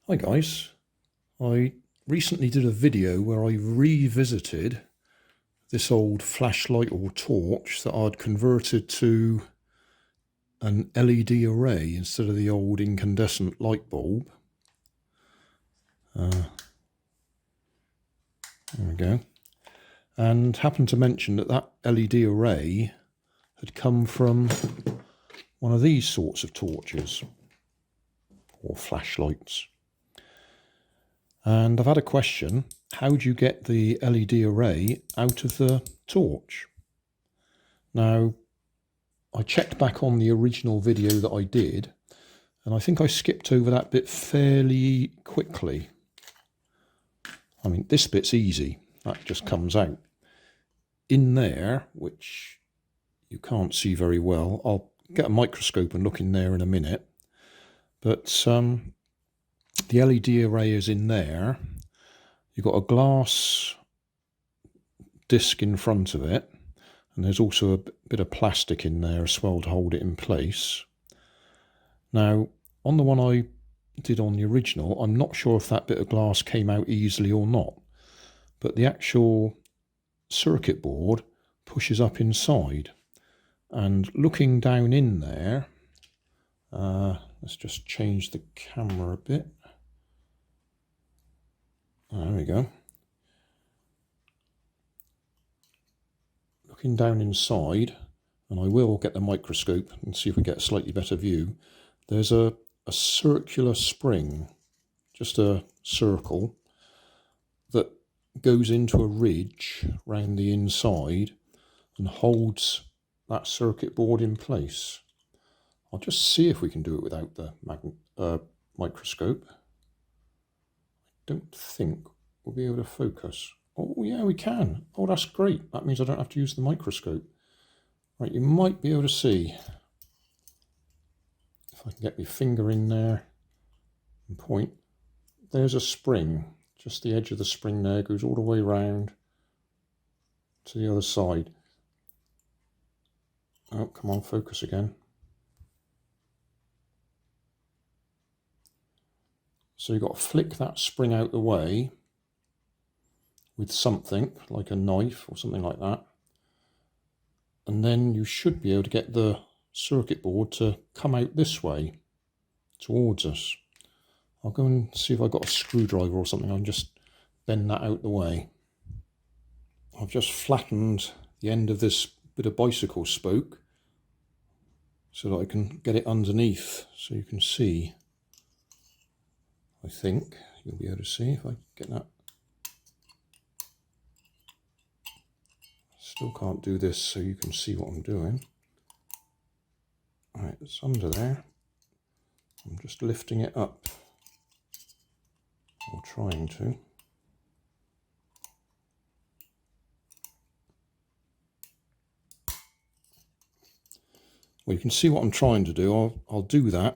Hi guys, I recently did a video where I revisited this old flashlight or torch that I'd converted to an LED array instead of the old incandescent light bulb. There we go. And happened to mention that that LED array had come from one of these sorts of torches or flashlights. And I've had a question, how do you get the LED array out of the torch? Now, I checked back on the original video that I did, and I think I skipped over that bit fairly quickly. I mean, this bit's easy, that just comes out. In there, which you can't see very well, I'll get a microscope and look in there in a minute, but the LED array is in there. You've got a glass disc in front of it, and there's also a bit of plastic in there as well to hold it in place. Now, on the one I did on the original, I'm not sure if that bit of glass came out easily or not, but the actual circuit board pushes up inside. And looking down in there, let's just change the camera a bit. There we go. Looking down inside, and I will get the microscope and see if we get a slightly better view, there's a circular spring, just a circle, that goes into a ridge round the inside and holds that circuit board in place. I'll just see if we can do it without the microscope. Don't think we'll be able to focus. Oh yeah, we can. Oh, that's great. That means I don't have to use the microscope. Right, you might be able to see. If I can get my finger in there and point. There's a spring. Just the edge of the spring there goes all the way around to the other side. Oh, come on, focus again. So you've got to flick that spring out the way with something like a knife or something like that. And then you should be able to get the circuit board to come out this way towards us. I'll go and see if I've got a screwdriver or something. I'll just bend that out the way. I've just flattened the end of this bit of bicycle spoke so that I can get it underneath so you can see. I think you'll be able to see if I get that. Still can't do this so you can see what I'm doing. Right, it's under there. I'm just lifting it up, or trying to. Well, you can see what I'm trying to do. I'll do that.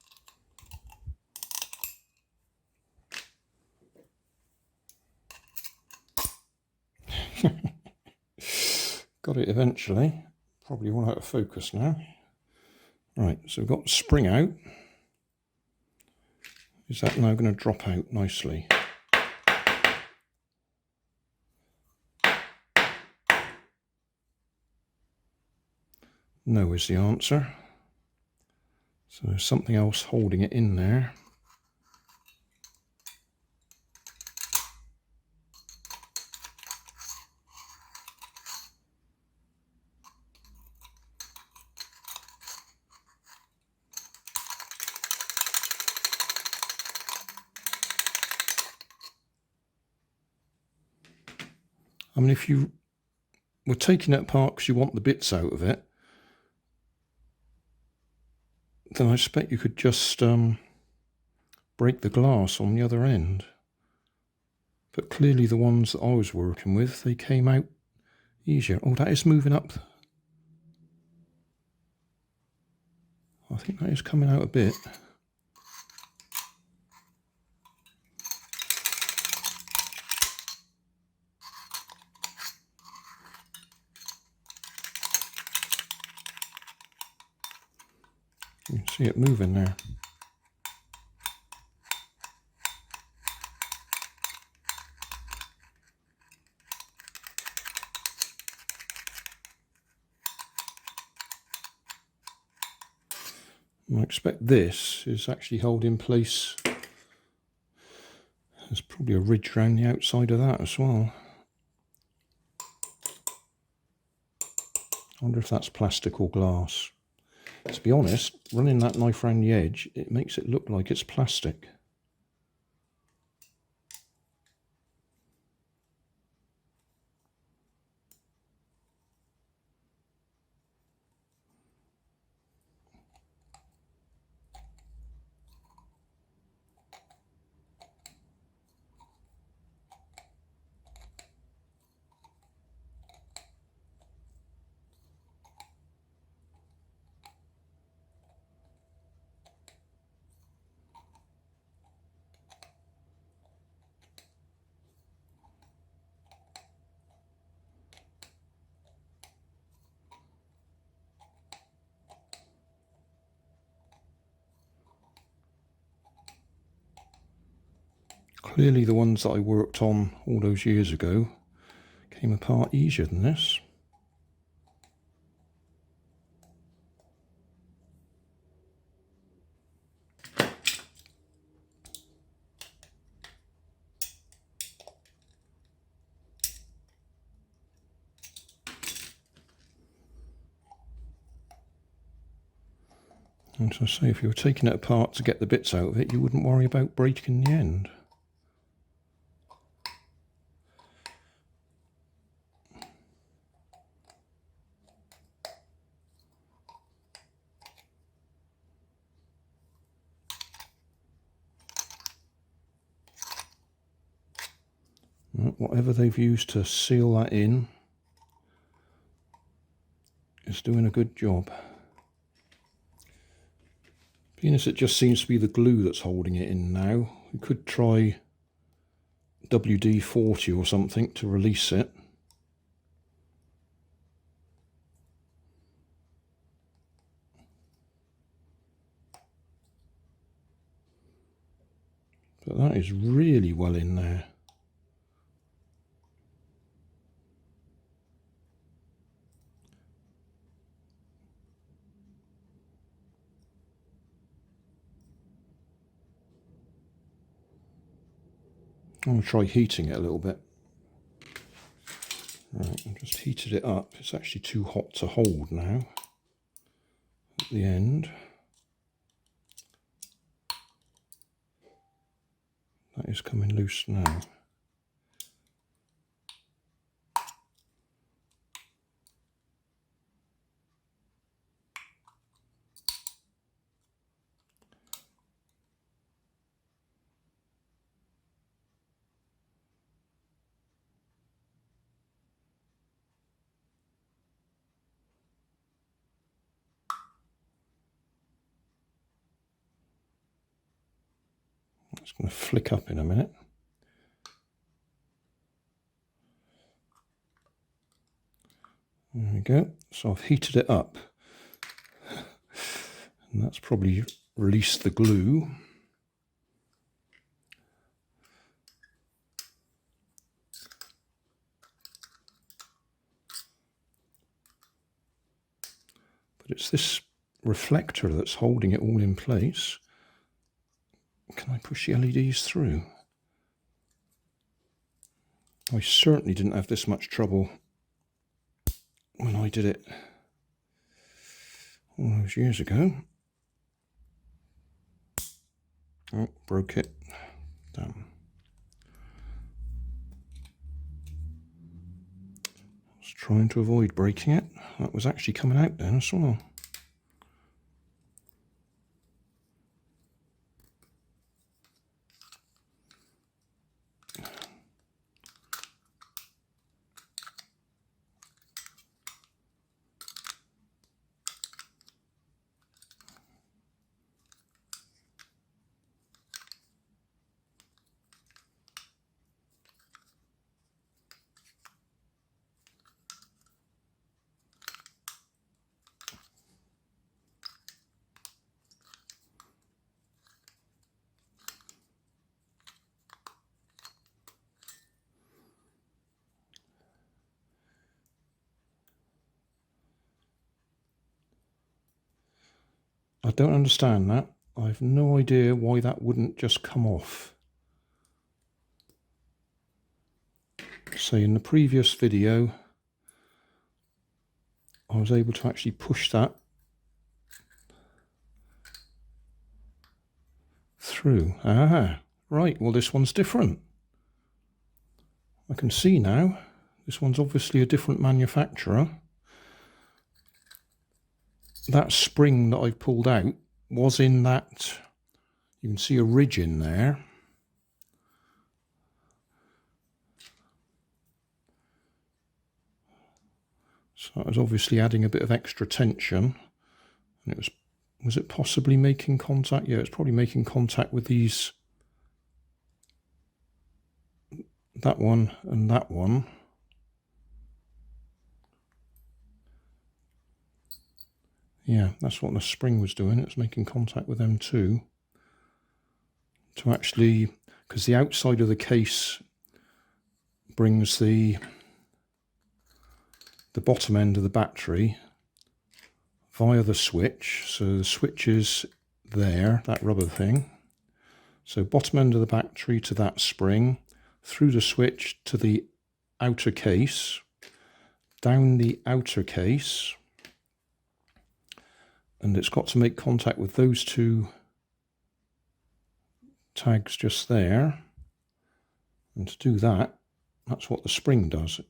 Got it eventually. Probably all out of focus now. Right, so we've got the spring out. Is that now going to drop out nicely? No is the answer. So there's something else holding it in there. I mean, if you were taking it apart because you want the bits out of it, then I expect you could just break the glass on the other end. But clearly the ones that I was working with, they came out easier. Oh, that is moving up. I think that is coming out a bit. You can see it moving there. I expect this is actually held in place. There's probably a ridge around the outside of that as well. I wonder if that's plastic or glass. To be honest, running that knife around the edge, it makes it look like it's plastic. Clearly the ones that I worked on all those years ago came apart easier than this. And as I say, if you were taking it apart to get the bits out of it, you wouldn't worry about breaking the end. Whatever they've used to seal that in is doing a good job. Being as it just seems to be the glue that's holding it in now, we could try WD-40 or something to release it. But that is really well in there. I'm going to try heating it a little bit. Right, I've just heated it up. It's actually too hot to hold now at the end. That is coming loose now. It's going to flick up in a minute. There we go. So I've heated it up. And that's probably released the glue. But it's this reflector that's holding it all in place. Can I push the LEDs through? I certainly didn't have this much trouble when I did it all those years ago. Oh, broke it. Damn. I was trying to avoid breaking it. That was actually coming out then as well. I don't understand that. I have no idea why that wouldn't just come off. So in the previous video, I was able to actually push that through. Ah, right, well this one's different. I can see now, this one's obviously a different manufacturer. That spring that I've pulled out was in that, you can see a ridge in there. So it was obviously adding a bit of extra tension. And it was it possibly making contact? Yeah, it's probably making contact with these, that one and that one. Yeah, that's what the spring was doing. It was making contact with them too. To actually, because the outside of the case brings the bottom end of the battery via the switch. So the switch is there, that rubber thing. So bottom end of the battery to that spring, through the switch to the outer case, down the outer case, and it's got to make contact with those two tags just there. And to do that, that's what the spring does.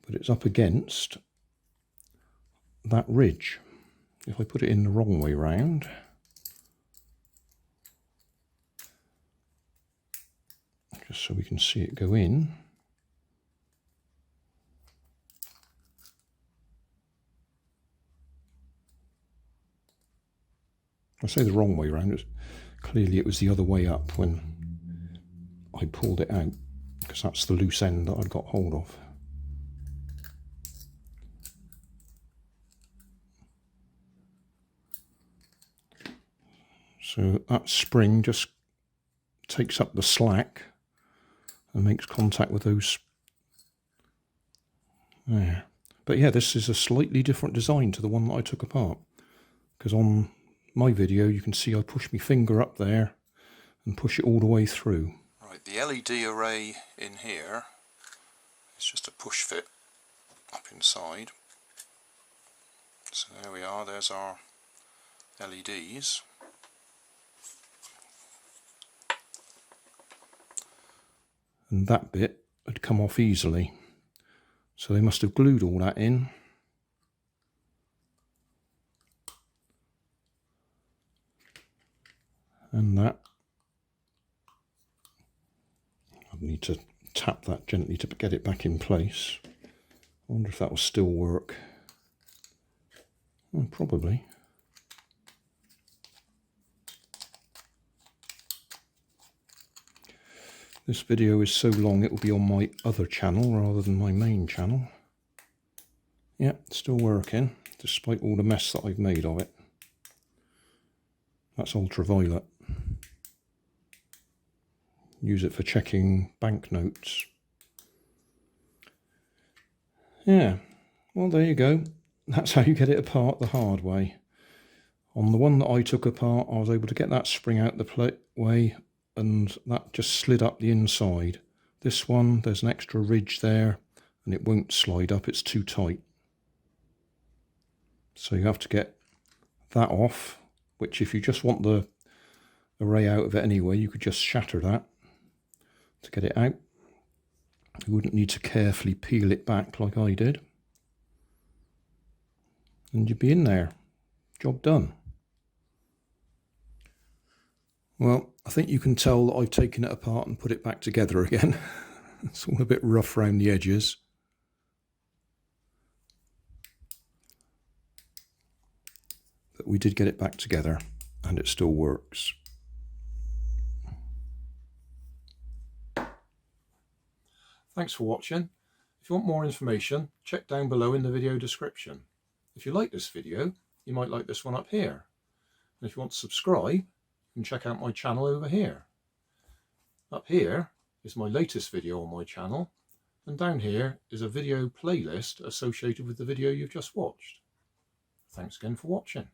But it's up against that ridge. If I put it in the wrong way round, just so we can see it go in. I say the wrong way round, clearly it was the other way up when I pulled it out, because that's the loose end that I'd got hold of. So that spring just takes up the slack and makes contact with those there. But yeah, this is a slightly different design to the one that I took apart, because on my video you can see I push my finger up there and push it all the way through. Right, the LED array in here is just a push fit up inside. So there we are, there's our LEDs. And that bit had come off easily. So they must have glued all that in. And that, I need to tap that gently to get it back in place. I wonder if that will still work. Well, probably. This video is so long it will be on my other channel rather than my main channel. Yeah, it's still working, despite all the mess that I've made of it. That's ultraviolet. Use it for checking banknotes. Yeah, well there you go. That's how you get it apart the hard way. On the one that I took apart, I was able to get that spring out the way, and that just slid up the inside. This one, there's an extra ridge there, and it won't slide up, it's too tight. So you have to get that off, which if you just want the array out of it anyway, you could just shatter that to get it out. You wouldn't need to carefully peel it back like I did. And you'd be in there. Job done. Well, I think you can tell that I've taken it apart and put it back together again. It's all a bit rough around the edges. But we did get it back together and it still works. Thanks for watching. If you want more information, check down below in the video description. If you like this video, you might like this one up here. And if you want to subscribe, you can check out my channel over here. Up here is my latest video on my channel, and down here is a video playlist associated with the video you've just watched. Thanks again for watching.